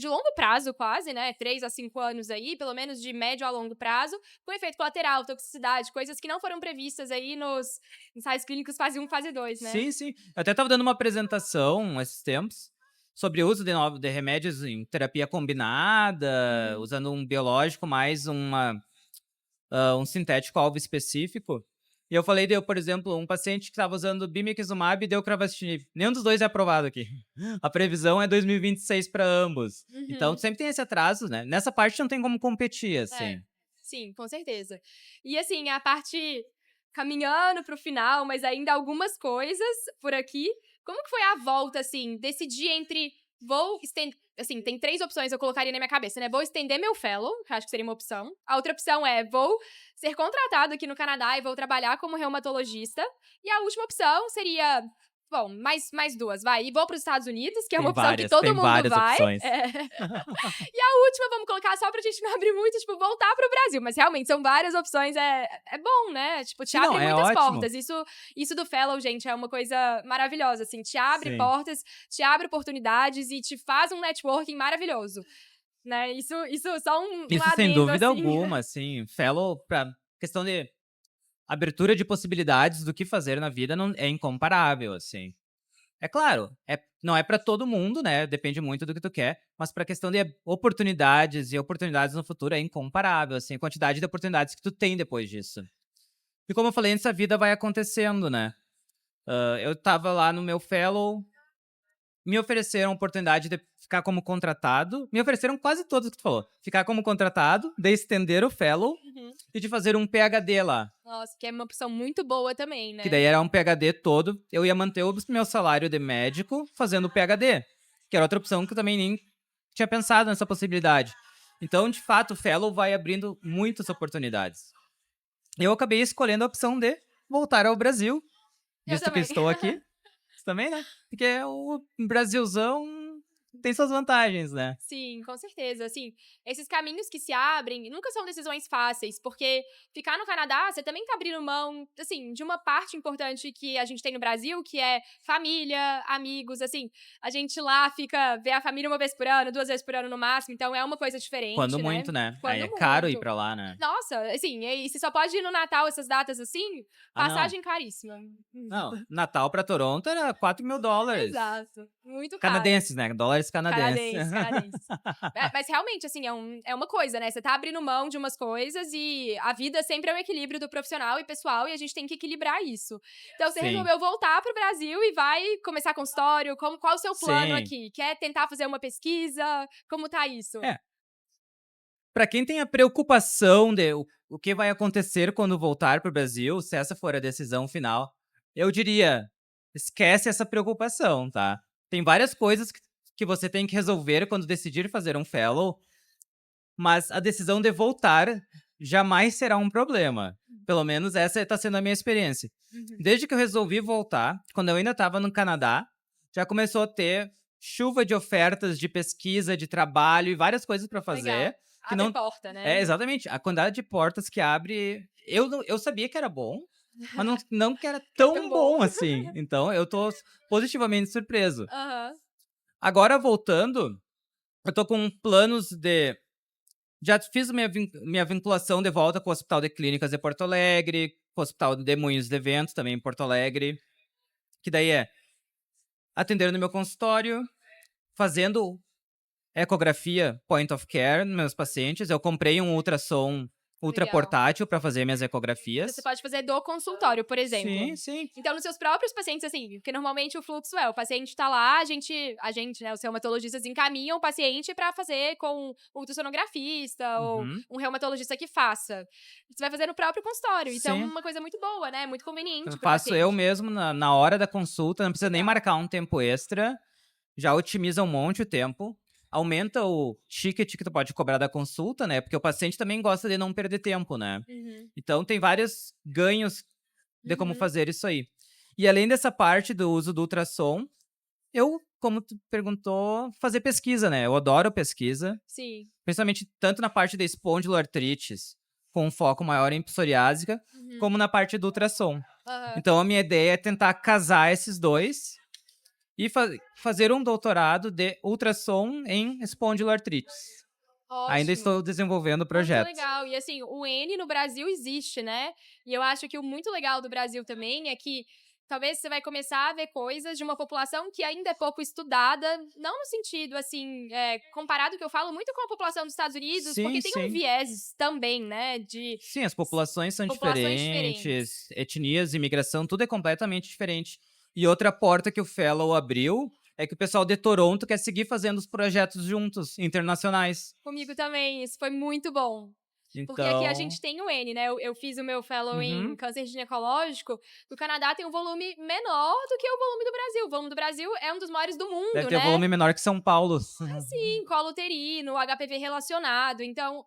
Speaker 1: longo prazo quase, né? 3 a 5 anos aí, pelo menos de médio a longo prazo, com efeito colateral, toxicidade, coisas que não foram previstas aí nos ensaios clínicos fase 1, fase 2, né?
Speaker 2: Sim, sim. Eu até estava dando uma apresentação esses tempos sobre o uso de remédios em terapia combinada,
Speaker 1: Uhum.
Speaker 2: usando um biológico mais um sintético alvo específico. E eu falei, por exemplo, um paciente que estava usando bimekizumab e deucravacitinib. Nenhum dos dois é aprovado aqui. A previsão é 2026 para ambos. Então
Speaker 1: Uhum.
Speaker 2: sempre tem esse atraso, né? Nessa parte não tem como competir,
Speaker 1: É,
Speaker 2: assim.
Speaker 1: sim, com certeza. E assim, a parte caminhando pro final, mas ainda algumas coisas por aqui. Como que foi a volta, assim, decidir entre vou estender. Assim, tem 3 opções eu colocaria na minha cabeça, né? Vou estender meu fellow, que eu acho que seria uma opção. A outra opção é vou ser contratado aqui no Canadá e vou trabalhar como reumatologista. E a última opção seria. Bom, mais duas, vai. E vou para os Estados Unidos, que é uma opção que todo
Speaker 2: Tem
Speaker 1: mundo
Speaker 2: várias
Speaker 1: vai.
Speaker 2: opções.
Speaker 1: E a última, vamos colocar só pra gente não abrir muito, tipo, voltar pro Brasil. Mas realmente, são várias opções, é bom, né? Tipo, te
Speaker 2: Sim, não,
Speaker 1: abre
Speaker 2: é
Speaker 1: muitas
Speaker 2: ótimo.
Speaker 1: portas. Isso do Fellow, gente, é uma coisa maravilhosa, assim. Te abre
Speaker 2: Sim.
Speaker 1: portas, te abre oportunidades e te faz um networking maravilhoso, né? Isso só um
Speaker 2: Isso sem
Speaker 1: adendo,
Speaker 2: dúvida
Speaker 1: assim.
Speaker 2: alguma, assim, fellow pra questão de abertura de possibilidades do que fazer na vida não é incomparável, assim. É claro, não é pra todo mundo, né? Depende muito do que tu quer, mas pra questão de oportunidades e oportunidades no futuro é incomparável, assim, a quantidade de oportunidades que tu tem depois disso. E como eu falei antes, a vida vai acontecendo, né? Eu tava lá no meu fellow, me ofereceram a oportunidade de ficar como contratado. Me ofereceram quase todos que tu falou. Ficar como contratado, de estender o fellow
Speaker 1: Uhum.
Speaker 2: e de fazer um PhD lá.
Speaker 1: Nossa, que é uma opção muito boa também,
Speaker 2: Que
Speaker 1: né?
Speaker 2: daí era um PhD todo. Eu ia manter o meu salário de médico fazendo o PhD. Que era outra opção que eu também nem tinha pensado nessa possibilidade. Então, de fato, o fellow vai abrindo muitas oportunidades. Eu acabei escolhendo a opção de voltar ao Brasil,
Speaker 1: Eu
Speaker 2: visto que
Speaker 1: também.
Speaker 2: estou aqui. Você também, né? Porque o Brasilzão tem suas vantagens, né?
Speaker 1: Sim, com certeza. Assim, esses caminhos que se abrem nunca são decisões fáceis, porque ficar no Canadá, você também tá abrindo mão, assim, de uma parte importante que a gente tem no Brasil, que é família, amigos, assim. A gente lá vê a família uma vez por ano, 2 vezes por ano no máximo, então é uma coisa
Speaker 2: Quando
Speaker 1: diferente, né?
Speaker 2: muito, né? Aí
Speaker 1: Quando
Speaker 2: é caro ir
Speaker 1: muito.
Speaker 2: pra lá, né?
Speaker 1: Nossa, assim, e você só pode ir no Natal, essas datas assim,
Speaker 2: Ah, não.
Speaker 1: passagem caríssima.
Speaker 2: Não, Natal pra Toronto era $4.000.
Speaker 1: Exato. Muito caro.
Speaker 2: Canadenses, né? Dólares canadenses.
Speaker 1: Canadense, canadense. Mas realmente, assim, é uma coisa, né? Você tá abrindo mão de umas coisas e a vida sempre é um equilíbrio do profissional e pessoal e a gente tem que equilibrar isso. Então, você
Speaker 2: Sim,
Speaker 1: resolveu voltar pro Brasil e vai começar consultório? Qual o seu plano
Speaker 2: sim.
Speaker 1: aqui? Quer tentar fazer uma pesquisa? Como tá isso?
Speaker 2: É, pra quem tem a preocupação de o que vai acontecer quando voltar pro Brasil, se essa for a decisão final, eu diria, esquece essa preocupação, tá? Tem várias coisas que você tem que resolver quando decidir fazer um fellow, mas a decisão de voltar jamais será um problema. Pelo menos essa está sendo a minha experiência.
Speaker 1: Uhum.
Speaker 2: Desde que eu resolvi voltar, quando eu ainda estava no Canadá, já começou a ter chuva de ofertas de pesquisa, de trabalho e várias coisas para
Speaker 1: Legal.
Speaker 2: fazer. Que
Speaker 1: Abre
Speaker 2: não.
Speaker 1: porta, né?
Speaker 2: É, exatamente. A quantidade de portas que abre. Eu sabia que era bom, mas não que era
Speaker 1: Que é
Speaker 2: tão
Speaker 1: tão bom.
Speaker 2: bom assim. Então eu tô positivamente surpreso.
Speaker 1: Aham.
Speaker 2: Agora, voltando, eu tô com planos de. Já fiz minha vinculação de volta com o Hospital de Clínicas de Porto Alegre, com o Hospital de Moinhos de Vento, também em Porto Alegre. Que daí é atender no meu consultório, fazendo ecografia point of care nos meus pacientes. Eu comprei um ultrassom ultra
Speaker 1: Legal.
Speaker 2: portátil para fazer minhas
Speaker 1: Então, você
Speaker 2: ecografias.
Speaker 1: pode fazer do consultório, por exemplo.
Speaker 2: Sim, sim.
Speaker 1: Então, nos seus próprios pacientes, assim, porque normalmente o fluxo o paciente tá lá, né, os reumatologistas encaminham o paciente pra fazer com um ultrassonografista ou
Speaker 2: Uhum,
Speaker 1: um reumatologista que faça. Você vai fazer no próprio consultório. Então, é
Speaker 2: sim.
Speaker 1: uma coisa muito boa, né? Muito
Speaker 2: Eu
Speaker 1: conveniente pro
Speaker 2: faço eu
Speaker 1: paciente.
Speaker 2: mesmo na hora da consulta, não precisa nem
Speaker 1: Legal.
Speaker 2: marcar um tempo extra. Já otimiza um monte o tempo. Aumenta o ticket que tu pode cobrar da consulta, né? Porque o paciente também gosta de não perder tempo, né?
Speaker 1: Uhum.
Speaker 2: Então tem vários ganhos de como
Speaker 1: Uhum.
Speaker 2: fazer isso aí. E além dessa parte do uso do ultrassom, eu, como tu perguntou, fazer pesquisa, né? Eu adoro pesquisa,
Speaker 1: Sim.
Speaker 2: principalmente tanto na parte da espondiloartrites, com um foco maior em psoriásica,
Speaker 1: Uhum.
Speaker 2: como na parte do ultrassom.
Speaker 1: Aham.
Speaker 2: Então a minha ideia é tentar casar esses dois e fazer um doutorado de ultrassom em espondiloartrites. Ainda
Speaker 1: Ótimo.
Speaker 2: estou desenvolvendo o
Speaker 1: Muito
Speaker 2: projeto.
Speaker 1: legal. E assim, o N no Brasil existe, né? E eu acho que o muito legal do Brasil também é que talvez você vai começar a ver coisas de uma população que ainda é pouco estudada, não no sentido, assim, comparado que eu falo muito com a população dos Estados Unidos, porque
Speaker 2: Sim,
Speaker 1: tem um
Speaker 2: sim.
Speaker 1: viés também, né, de
Speaker 2: Sim, as populações são
Speaker 1: populações diferentes.
Speaker 2: diferentes, etnias, imigração, tudo é completamente diferente. E outra porta que o Fellow abriu é que o pessoal de Toronto quer seguir fazendo os projetos juntos, internacionais.
Speaker 1: Comigo também, isso foi muito bom. Porque aqui a
Speaker 2: Então,
Speaker 1: gente tem o N, né? Eu fiz o meu fellow em
Speaker 2: uhum,
Speaker 1: câncer ginecológico. O Canadá tem um volume menor do que o volume do Brasil. O volume do Brasil é um dos maiores do
Speaker 2: deve
Speaker 1: mundo,
Speaker 2: ter
Speaker 1: né?
Speaker 2: volume menor que São Paulo.
Speaker 1: Sim, colo uterino, HPV relacionado. Então,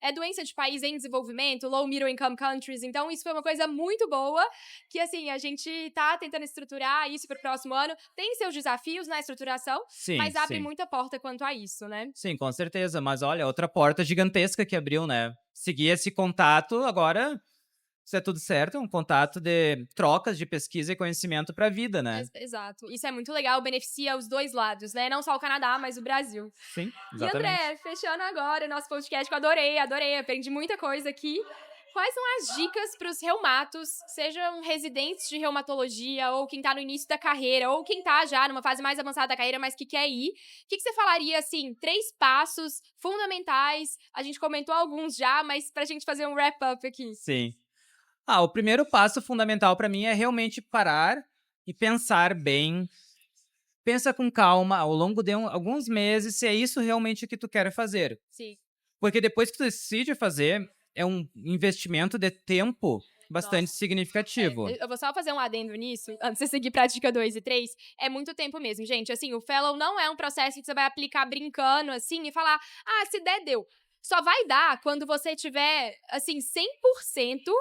Speaker 1: é doença de país em desenvolvimento, low middle income countries. Então, isso foi uma coisa muito boa, que assim, a gente tá tentando estruturar isso pro próximo ano. Tem seus desafios na estruturação,
Speaker 2: Sim,
Speaker 1: mas abre
Speaker 2: sim.
Speaker 1: muita porta quanto a isso, né?
Speaker 2: Sim, com certeza. Mas olha, outra porta gigantesca que abriu, né? Seguir esse contato agora, se é tudo certo, é um contato de trocas de pesquisa e conhecimento para a vida, né?
Speaker 1: Exato. Isso é muito legal, beneficia os dois lados, né? Não só o Canadá, mas o Brasil.
Speaker 2: Sim,
Speaker 1: E
Speaker 2: exatamente.
Speaker 1: André, fechando agora o nosso podcast, que eu adorei, aprendi muita coisa aqui. Quais são as dicas para os reumatos, sejam residentes de reumatologia, ou quem tá no início da carreira, ou quem tá já numa fase mais avançada da carreira, mas que quer ir? O que você falaria, assim, 3 passos fundamentais? A gente comentou alguns já, mas pra gente fazer um wrap-up aqui.
Speaker 2: Sim. O primeiro passo fundamental para mim é realmente parar e pensar bem pensa com calma ao longo de alguns meses se é isso realmente que tu quer fazer.
Speaker 1: Sim.
Speaker 2: Porque depois que tu decide fazer, é um investimento de tempo bastante
Speaker 1: Nossa.
Speaker 2: significativo.
Speaker 1: Eu vou só fazer um adendo nisso, antes de você seguir pra dica 2 e 3. É muito tempo mesmo, gente. Assim, o fellow não é um processo que você vai aplicar brincando, assim, e falar, ah, se der, deu. Só vai dar quando você tiver, assim, 100%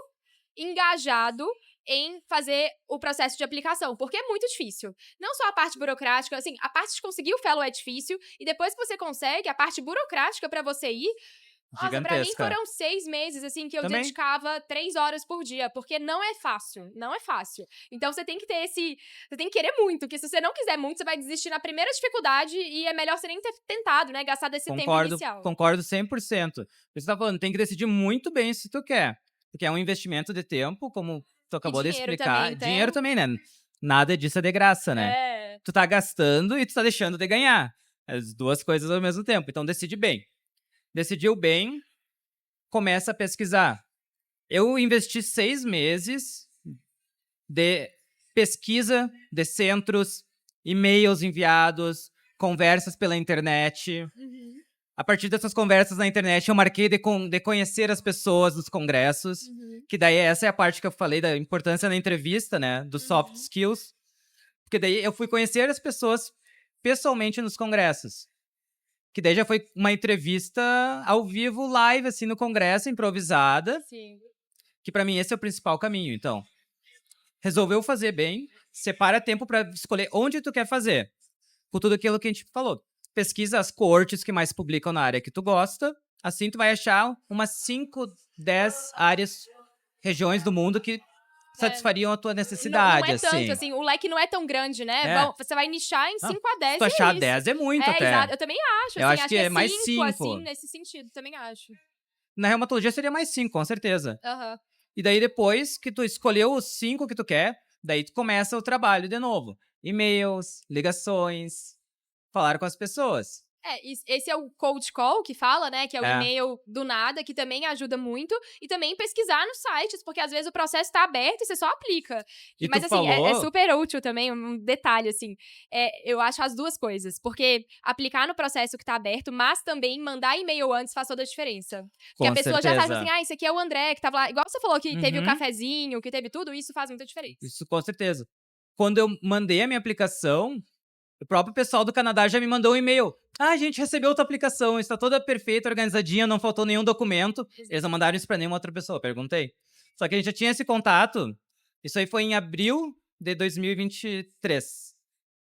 Speaker 1: engajado em fazer o processo de aplicação, porque é muito difícil. Não só a parte burocrática, assim, a parte de conseguir o fellow é difícil, e depois que você consegue, a parte burocrática pra você ir, nossa, pra mim
Speaker 2: Gigantesca.
Speaker 1: foram 6 meses, assim, que eu
Speaker 2: Também.
Speaker 1: dedicava 3 horas por dia, porque não é fácil, não é fácil. Então você tem que ter você tem que querer muito, que se você não quiser muito, você vai desistir na primeira dificuldade e é melhor você nem ter tentado, né, gastar desse tempo inicial.
Speaker 2: Concordo 100%. Você tá falando, tem que decidir muito bem se tu quer. Porque é um investimento de tempo, como tu acabou de
Speaker 1: dinheiro
Speaker 2: explicar.
Speaker 1: também, tá?
Speaker 2: Dinheiro também, né? Nada disso é de graça, né?
Speaker 1: É.
Speaker 2: Tu tá gastando e tu tá deixando de ganhar. As duas coisas ao mesmo tempo. Então decide bem. Decidiu bem, começa a pesquisar. Eu investi 6 meses de pesquisa de centros, e-mails enviados, conversas pela internet.
Speaker 1: Uhum,
Speaker 2: A partir dessas conversas na internet, eu marquei de conhecer as pessoas dos congressos.
Speaker 1: uhum,
Speaker 2: Que daí, essa é a parte que eu falei da importância na entrevista, né? Dos soft skills. Porque daí eu fui conhecer as pessoas pessoalmente nos congressos. Que daí já foi uma entrevista ao vivo, live, assim, no congresso, improvisada.
Speaker 1: sim.
Speaker 2: Que pra mim esse é o principal caminho, então. Resolveu fazer bem, separa tempo pra escolher onde tu quer fazer. Com tudo aquilo que a gente falou. Pesquisa as cortes que mais publicam na área que tu gosta. Assim tu vai achar umas 5, 10 áreas, regiões do mundo que satisfariam a tua
Speaker 1: Não
Speaker 2: necessidade,
Speaker 1: é tanto,
Speaker 2: assim.
Speaker 1: assim, o leque não é tão grande, né?
Speaker 2: É.
Speaker 1: Você vai nichar em
Speaker 2: Não,
Speaker 1: 5 a 10
Speaker 2: se tu
Speaker 1: e
Speaker 2: achar
Speaker 1: é isso.
Speaker 2: 10 é muito
Speaker 1: É,
Speaker 2: até.
Speaker 1: exato. Eu também acho,
Speaker 2: Eu
Speaker 1: assim,
Speaker 2: acho que
Speaker 1: é
Speaker 2: é mais
Speaker 1: 5,
Speaker 2: 5.
Speaker 1: assim, nesse sentido, também acho.
Speaker 2: Na reumatologia seria mais 5, com certeza.
Speaker 1: Aham.
Speaker 2: E daí depois que tu escolheu os 5 que tu quer, daí tu começa o trabalho de novo. E-mails, ligações, falar com as pessoas.
Speaker 1: Esse é o cold call que fala, né? Que é o
Speaker 2: É.
Speaker 1: e-mail do nada, que também ajuda muito. E também pesquisar nos sites, porque às vezes o processo tá aberto e você só aplica.
Speaker 2: E
Speaker 1: Mas
Speaker 2: tu
Speaker 1: assim,
Speaker 2: falou...
Speaker 1: é super útil também, um detalhe, assim. Eu acho as duas coisas. Porque aplicar no processo que tá aberto, mas também mandar e-mail antes faz toda a diferença. Porque a
Speaker 2: Com
Speaker 1: pessoa já sabe
Speaker 2: certeza.
Speaker 1: assim, ah, esse aqui é o André, que tava lá. Igual você falou que teve o
Speaker 2: Uhum.
Speaker 1: cafezinho, que teve tudo, isso faz muita diferença.
Speaker 2: Isso com certeza. Quando eu mandei a minha aplicação, o próprio pessoal do Canadá já me mandou um e-mail. Ah, a gente recebeu tua aplicação, está toda perfeita, organizadinha, não faltou nenhum documento. Eles não mandaram isso pra nenhuma outra pessoa, perguntei. Só que a gente já tinha esse contato. Isso aí foi em abril de 2023.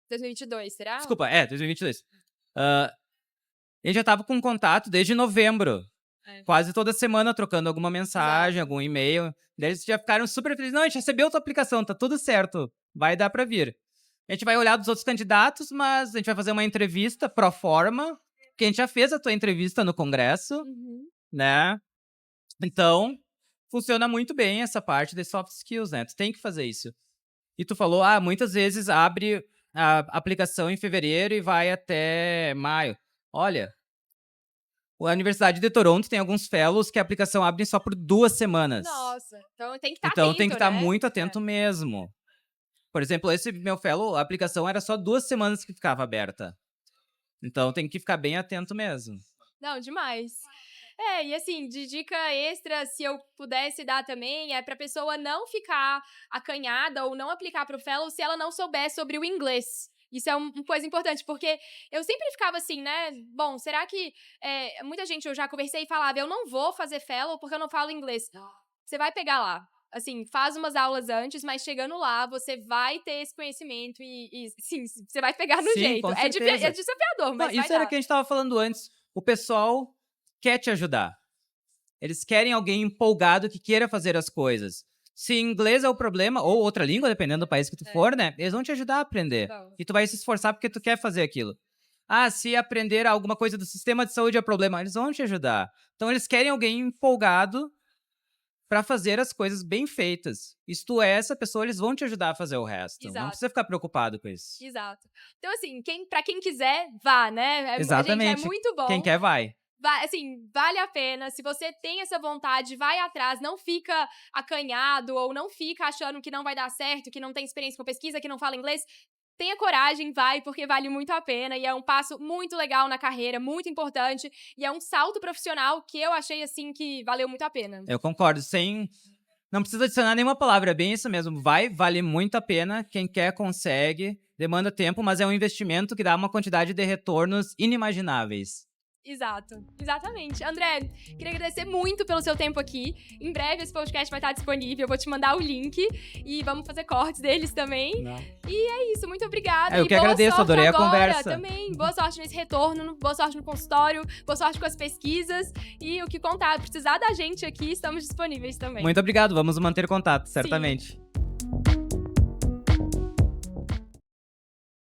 Speaker 1: 2022, será?
Speaker 2: Desculpa, 2022. A gente já tava com contato desde novembro.
Speaker 1: É.
Speaker 2: Quase toda semana trocando alguma mensagem,
Speaker 1: Exato.
Speaker 2: algum e-mail. Daí eles já ficaram super felizes. Não, a gente recebeu tua aplicação, tá tudo certo. Vai dar pra vir. A gente vai olhar dos outros candidatos, mas a gente vai fazer uma entrevista pro forma, que a gente já fez a tua entrevista no congresso,
Speaker 1: Uhum.
Speaker 2: né? Então, funciona muito bem essa parte de soft skills, né? Tu tem que fazer isso. E tu falou, muitas vezes abre a aplicação em fevereiro e vai até maio. Olha, a Universidade de Toronto tem alguns fellows que a aplicação abre só por 2 semanas.
Speaker 1: Nossa, então tem que estar
Speaker 2: Então
Speaker 1: atento,
Speaker 2: tem que estar
Speaker 1: né?
Speaker 2: muito atento mesmo. Por exemplo, esse meu fellow, a aplicação era só 2 semanas que ficava aberta. Então tem que ficar bem atento mesmo.
Speaker 1: Não, demais. E assim, de dica extra, se eu pudesse dar também, é pra pessoa não ficar acanhada ou não aplicar pro fellow se ela não souber sobre o inglês. Isso é uma coisa importante, porque eu sempre ficava assim, né? Bom, será que... muita gente eu já conversei e falava, eu não vou fazer fellow porque eu não falo inglês. Você vai pegar lá. Assim, faz umas aulas antes, mas chegando lá, você vai ter esse conhecimento e sim, você vai pegar no
Speaker 2: Sim,
Speaker 1: jeito.
Speaker 2: com
Speaker 1: É
Speaker 2: certeza.
Speaker 1: desafiador, mas
Speaker 2: Isso
Speaker 1: vai
Speaker 2: era
Speaker 1: dar.
Speaker 2: o que a gente estava falando antes. O pessoal quer te ajudar. Eles querem alguém empolgado que queira fazer as coisas. Se inglês é o problema, ou outra língua, dependendo do país que tu for, né? Eles vão te ajudar a aprender.
Speaker 1: Bom.
Speaker 2: E tu vai se esforçar porque tu quer fazer aquilo. Se aprender alguma coisa do sistema de saúde é problema, eles vão te ajudar. Então eles querem alguém empolgado para fazer as coisas bem feitas. E se tu é essa pessoa, eles vão te ajudar a fazer o resto.
Speaker 1: Exato.
Speaker 2: Não precisa ficar preocupado com isso.
Speaker 1: Exato. Então, assim, pra quem quiser, vá, né?
Speaker 2: Exatamente.
Speaker 1: Gente, é muito bom.
Speaker 2: Quem quer, vai.
Speaker 1: Assim, vale a pena. Se você tem essa vontade, vai atrás. Não fica acanhado ou não fica achando que não vai dar certo, que não tem experiência com pesquisa, que não fala inglês. tenha coragem, vai, porque vale muito a pena e é um passo muito legal na carreira, muito importante e é um salto profissional que eu achei, assim, que valeu muito a pena.
Speaker 2: Eu concordo, não precisa adicionar nenhuma palavra, é bem isso mesmo. Vale muito a pena, quem quer consegue, demanda tempo, mas é um investimento que dá uma quantidade de retornos inimagináveis.
Speaker 1: Exato, exatamente. André, queria agradecer muito pelo seu tempo aqui. Em breve esse podcast vai estar disponível, eu vou te mandar o link e vamos fazer cortes deles também.
Speaker 2: Não.
Speaker 1: E é isso, muito obrigada.
Speaker 2: Eu
Speaker 1: e
Speaker 2: que
Speaker 1: boa
Speaker 2: agradeço,
Speaker 1: sorte
Speaker 2: adorei a
Speaker 1: agora
Speaker 2: conversa.
Speaker 1: também. Boa sorte nesse retorno, boa sorte no consultório, boa sorte com as pesquisas e o que contar, precisar da gente aqui, estamos disponíveis também.
Speaker 2: Muito obrigado, vamos manter contato, certamente.